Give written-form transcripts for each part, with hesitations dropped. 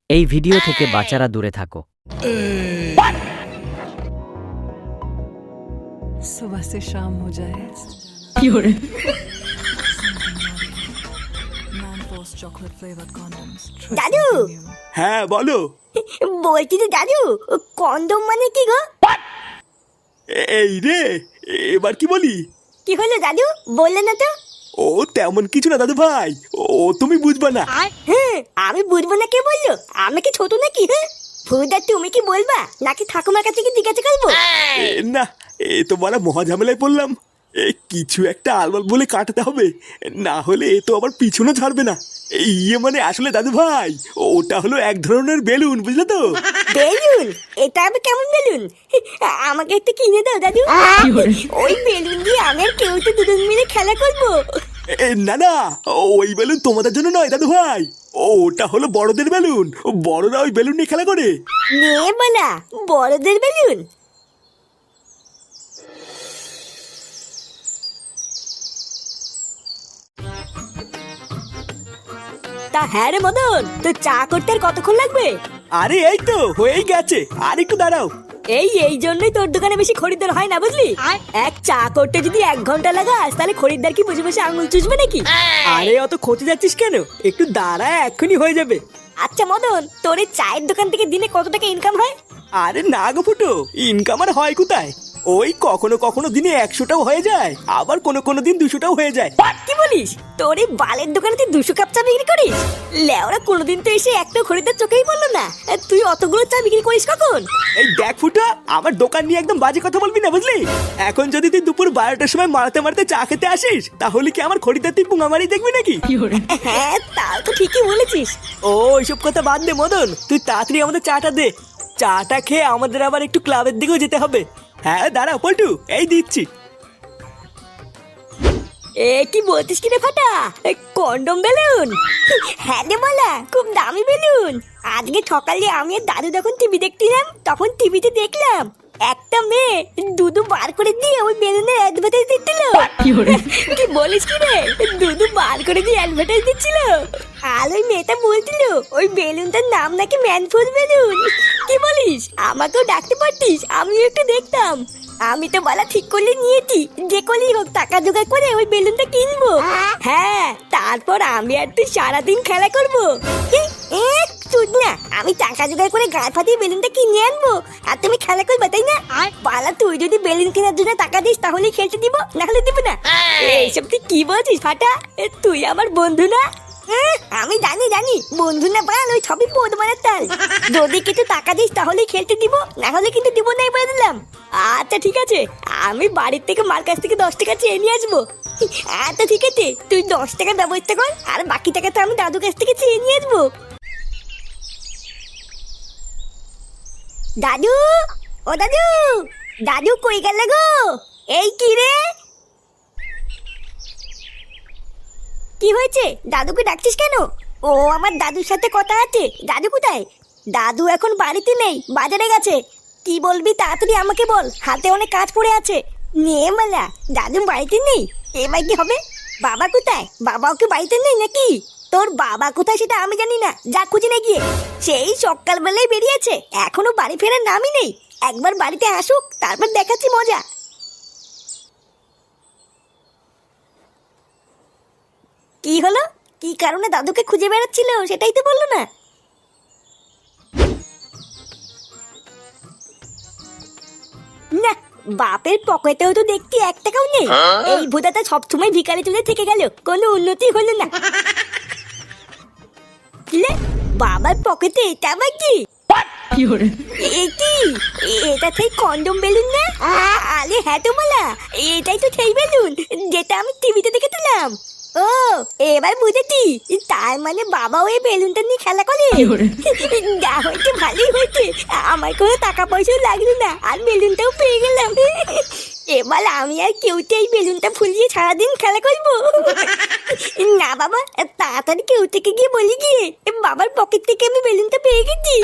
এই ভিডিও থেকে বাচ্চারা দূরে থাকো। सुबह से शाम हो जाए chocolate flavored condoms. দাদু হ্যাঁ বলো। বলছি যে দাদু কন্ডম মানে কি গো? এই রে, এবার কি বলি? কি হলো দাদু, বললে না তো? ও তেমন কিছু না দাদু ভাই, ও তুমি বুঝবা না। হ্যাঁ আমি বুঝবো না, কে বললো? আমি কি ছোট নাকি? হ্যাঁ ফুদা তুমি কি বলবা নাকি ঠাকুমার কাছে কি জিজ্ঞাসা করবো? না, এ তো বড় মহাঝামেলায় পড়লাম। কিছু একটা আলবাল বলে কাটাতে হবে, না হলে এ তো আবার পিছনে ছাড়বে না। ইয়ে মানে আসলে দাদু ভাই, ওটা হলো এক ধরনের বেলুন, বুঝলে তো? বেলুন? এটা আবার কেমন বেলুন? আমাকে একটু কিনে দাও দাদু। ওই বেলুন দিয়ে আমি আর কেউ তো দুজন মিলে খেলা করবো। না না, ওই বেলুন তোমাদের জন্য নয় দাদু ভাই, ওটা হলো বড়দের বেলুন। বড়রা ওই বেলুন নিয়ে খেলা করে। নে বলা বড়দের বেলুন? তা হ্যাঁ রে মদন, তো চা করতে আর কতক্ষণ লাগবে? আরে এই তো হয়েই গেছে, আর একটু দাঁড়াও। এই জন্যই তোর দোকানে বেশি খরিদ্দার হয় না, বুঝলি? এক চা করতে যদি 1 ঘন্টা লাগাস তাহলে খরিদ্দার কি বসে বসে আঙুল চুষবে নাকি? আরে অত খোঁজে যাচ্ছিস কেন, একটু দাঁড়া, এক্ষুনি হয়ে যাবে। আচ্ছা মদন, তোর এই চায়ের দোকান থেকে দিনে কত টাকা ইনকাম হয়? আরে না গো ফুটো, ইনকাম আর হয় কোথায়? ওই কখনো কখনো দিনে 100টাও হয়ে যায়, আবার কোনো দিন 200টাও হয়ে যায়। কি বলিস? তোর এই বালের দোকানে তুই 200 কাপ চা বিক্রি করিস? লেওরা কোনোদিন তো এসে একটা খরিদ্দার চোখেই পড়লো না, তুই অতগুলো চা বিক্রি করিস কখন? এই দেখ ফুটো, আমার দোকান নিয়ে একদম বাজে কথা বলবি না, বুঝলি? এখন যদি তুই দুপুর 12টার সময় মারতে মারতে চা খেতে আসিস, তাহলে কি আমার খরিদ্দার তুই পুঙামারি দেখবি নাকি? হ্যাঁ তাও তো ঠিকই বলেছিস। ও ওইসব কথা বাদ দে মদন, তুই তাড়াতাড়ি আমাদের চাটা দে। চাটা খেয়ে আমাদের আবার একটু ক্লাবের দিকেও যেতে হবে। হ্যাঁ দাঁড়া পল্টু, এই দিচ্ছি। এ কি বলতিস কি রে ফাটা, কন্ডম বেলুন? হ্যাঁ রে বলা, খুব দামি বেলুন। আজকে সকালে আমি আর দাদু যখন টিভি দেখছিলাম, তখন টিভিতে দেখলাম একটা মেয়ে দুধু বার করে দিয়ে ওই বেলুনের অ্যাডভার্টাইজ দিচ্ছিল। কি বলিস কি রে, দুধু বার করে দিয়ে অ্যাডভার্টাইজ দিচ্ছিল? আর ওই মেয়েটা বলছিল ওই বেলুনটার নাম নাকি ম্যানফুল বেলুন। কি বলিস? আমাকেও ডাকতে পারতিস, আমিও একটু দেখতাম। আমি তো বলা ঠিক করলে নিয়েছি, যে করেই হোক টাকা জোগাড় করে ওই বেলুনটা কিনবো। হ্যাঁ তারপর আমি আর তুই সারাদিন খেলা করবো। তুই না, আমি টাকা জোগাড় করে গায়ে ফাটিয়ে বেলুনটা কিনে আনবো, আর তুমি খেলা করবে, তাই না? পালা, তুই যদি বেলুন কেনার জন্য টাকা দিস তাহলে খেলতে দিব, না হলে দিব না। এইসব তুই কি বলছিস ফাটা? তুই আমার বন্ধু না? আমি জানি বন্ধু না বাল, ওই সবই বোধ মারার তাল। যদি কিছু টাকা দিস তাহলে খেলতে দিব, না হলে কিন্তু দিব না, বলে দিলাম। আচ্ছা ঠিক আছে, আমি বাড়ির থেকে মার কাছ থেকে 10 টাকা চেয়ে নিয়ে আসবো। আচ্ছা ঠিক আছে, তুই 10 টাকার ব্যবস্থা কর, আর বাকি টাকা তো আমি দাদুর কাছ থেকে চেয়ে নিয়ে আসবো। দাদু, ও দাদু, দাদু কই গেল গো? এই কি রে, কি হয়েছে? দাদুকে ডাকছিস কেন? ও আমার দাদুর সাথে কথা আছে। দাদু কোথায়? দাদু এখন বাড়িতে নেই, বাজারে গেছে। কি বলবি তাড়াতাড়ি আমাকে বল, হাতে অনেক কাজ পড়ে আছে। নে মালা, দাদু বাড়িতে নেই, এবার কি হবে? বাবা কোথায়? বাবাও কি বাড়িতে নেই নাকি? তোর বাবা কোথায় সেটা আমি জানি না, যা খুঁজে না গিয়ে। সেই সকালবেলায় বেরিয়েছে, এখনো বাড়ি ফেরার নামই নেই। একবার বাড়িতে আসুক, তারপর দেখাচ্ছি মজা। কি হলো? কি কারণে দাদুকে খুঁজে বেড়াচ্ছিল সেটাই তো বললো না। না, বাপের পকেটেও তো দেখতে 1 টাকাও নেই। এই ভুদাটা সবসময় ভিখারি চলে থেকে গেল, কোনো উন্নতি হলো না। কিলে, বাবার পকেটে এটা আবার কি? এটা সেই কন্ডম বেলুন না? আরে হ্যাঁ তো বলা, এটাই তো সেই বেলুন যেটা আমি টিভিতে দেখেছিলাম। ও এবার বুঝেছি, তার মানে বাবা ওই বেলুনটা নিয়ে খেলা করে। যা হয়েছে ভালোই হয়েছে, আমার কোনো টাকা পয়সাও লাগলো না, আর বেলুনটাও পেয়ে গেলাম। এবার আমি আর কেউতে এই বেলুনটা ফুলিয়ে সারাদিন খেলা করবো। না বাবা, তাড়াতাড়ি কেউ থেকে গিয়ে বলি গিয়ে বাবার পকেট থেকে আমি বেলুনটা পেয়ে গেছি।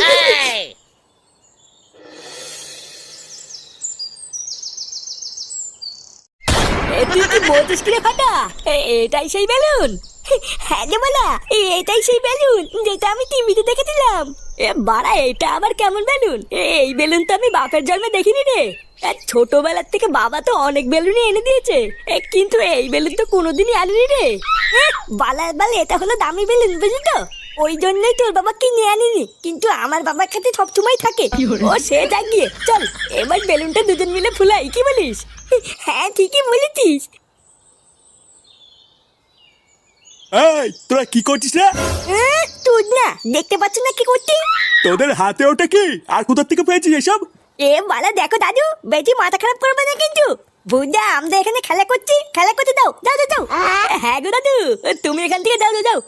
তুই কি বলছিস কি রে ফাটা? এটাই সেই বেলুন? হ্যাঁ রে বলা, এটাই সেই বেলুন যেটা আমি টিভিতে দেখেছিলাম। বাড়া, এটা আবার কেমন বেলুন? এই বেলুন তো আমি বাপের জন্মে দেখিনি রে। ছোটবেলার থেকে বাবা তো অনেক বেলুনই এনে দিয়েছে, কিন্তু এই বেলুন তো কোনোদিনই আনেনি রে। বালার বাল, এটা হলো দামি বেলুন, বুঝলি তো? ওই জন্যই তোর বাবা কিনে আনিনি, কিন্তু আমার বাবার কাছে সবসময় থাকে। ও সে যাক গিয়ে, চল এবার বেলুনটা দুজন মিলে ফুলাই, কি বলিস? হ্যাঁ ঠিকই বলেছিস। এই তোরা কি করছিস রে? তুই না দেখতে পাচ্ছ না কি করছিস? তোদের হাতে ওটা কি, আর কোথা থেকে পেয়েছিস এসব? বালা দেখো দাদু, বেশি মাথা খারাপ করবে না কিন্তু। বুঝা, আমরা এখানে খেলা করছি, খেলা করতে দাও, যাও যাও যাও। হ্যাঁ গো দাদু, তুমি এখান থেকে যাও যাও যাও,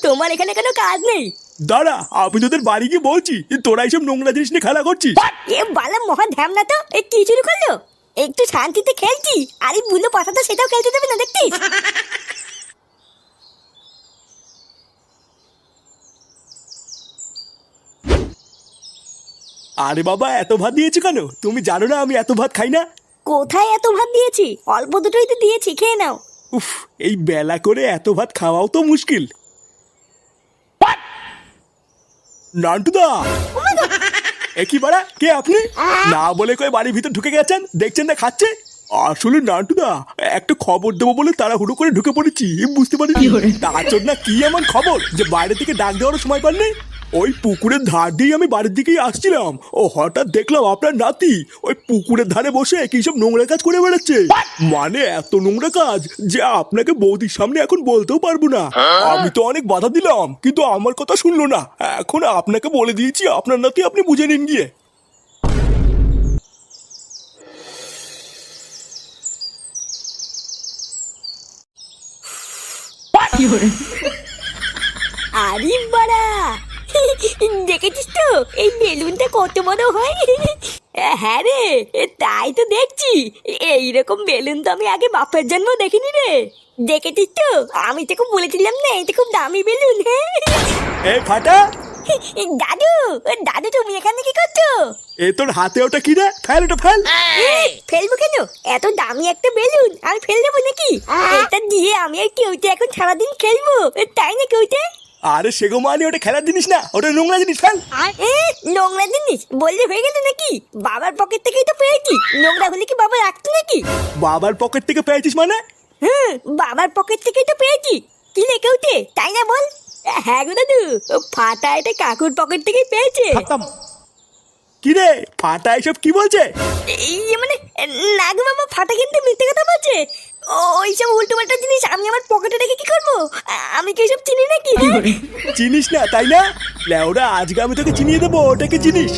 তোমার এখানে কোনো কাজ নেই। দাঁড়া, আমি তোদের বাড়ি গিয়ে বলছি তোরা এইসব নোংরা জিনিস নিয়ে খেলা করছিস। বালা মহা ধ্যামনা তো, কি শুরু করলো? একটু শান্তিতে খেলছি, আর এই বুলো পাতা তো সেটাও খেলতে দেবে না, দেখছিস? আরে বাবা, এত ভাত দিয়েছো কেন? তুমি জানো না আমি এত ভাত খাই না? কোথায় এত ভাত দিয়েছি? অল্প দুটোই তো দিয়েছি, খেয়ে নাও। উফ, এই বেলা করে এত ভাত খাওয়াও তো মুশকিল। নান্টুদা, একই বাড়া, কে আপনি? না বলে কই বাড়ির ভিতর ঢুকে গেছেন, দেখছেন না খাচ্ছে। আসলে নান্টুদা, একটা খবর দেবো বলে তাড়াহুড়ো করে ঢুকে পড়েছি, বুঝতে পারিনি। তার জন্য কি এমন খবর যে বাইরে থেকে ডাক দেওয়ার সময় পাননি? ওই পুকুরের ধার দিয়ে আমি বাড়ির দিকেই আসছিলাম, ও হঠাৎ দেখলাম আপনার নাতি ওই পুকুরের ধারে বসে কি সব নোংরা কাজ করে বেড়াচ্ছে। মানে এত নোংরা কাজ যে আপনাকে বৌদির সামনে এখন বলতেও পারবো না। আমি তো অনেক বাধা দিলাম, কিন্তু আমার কথা শুনলো না। এখন আপনাকে বলে দিয়েছি, আপনার নাতি আপনি বুঝে নিন গিয়ে। আরে বাড়া, দেখেছিস তো এই বেলুনটা কত বড় হয়? হ্যাঁ রে, তাই তো দেখছি। এইরকম বেলুন তো আমি আগে বাপের জন্ম দেখিনি রে। দেখেছিস তো, আমি তোকে বলেছিলাম না এটা খুব দামি বেলুন। এই ফাটা, দাদু, দাদু তুমি এখানে কি করছো? এ তোর হাতে ওটা কি রে? ফেল ওটা, ফেল। ফেলবো কেন? এত দামি একটা বেলুন আমি ফেল দেবো নাকি? এটা দিয়ে আমি আর কেউতে এখন সারাদিন খেলবো, তাই না কেউতে? আরে সেগো মানে ওটা খেলার জিনিস না, ওটা নোংরা জিনিস, ফেল। নোংরা জিনিস বললে হয়ে গেল নাকি? বাবার পকেট থেকেই তো পেয়েছি, নোংরা হলে কি বাবা রাখতো নাকি? বাবার পকেট থেকে পেয়েছিস মানে? বাবার পকেট থেকেই তো পেয়েছি। কি লে কেউতে, তাই না বল? হ্যাঁ গো দাদু, ফাটা এটা কাকুর পকেট থেকেই পেয়েছে। কি রে ফাটা, এসব কি বলছে? এই মানে, না গো বাবা, ফাটা কিন্তু মিথ্যে কথা বলছে। ওইসব উল্টো পাল্টা জিনিস আমি আমার পকেটে রেখে কি করবো? আমি কি এসব চিনি নাকি? চিনিস না তাই না? লেওরা, আজকে আমি তোকে চিনিয়ে দেবো ওটাকে চিনিস।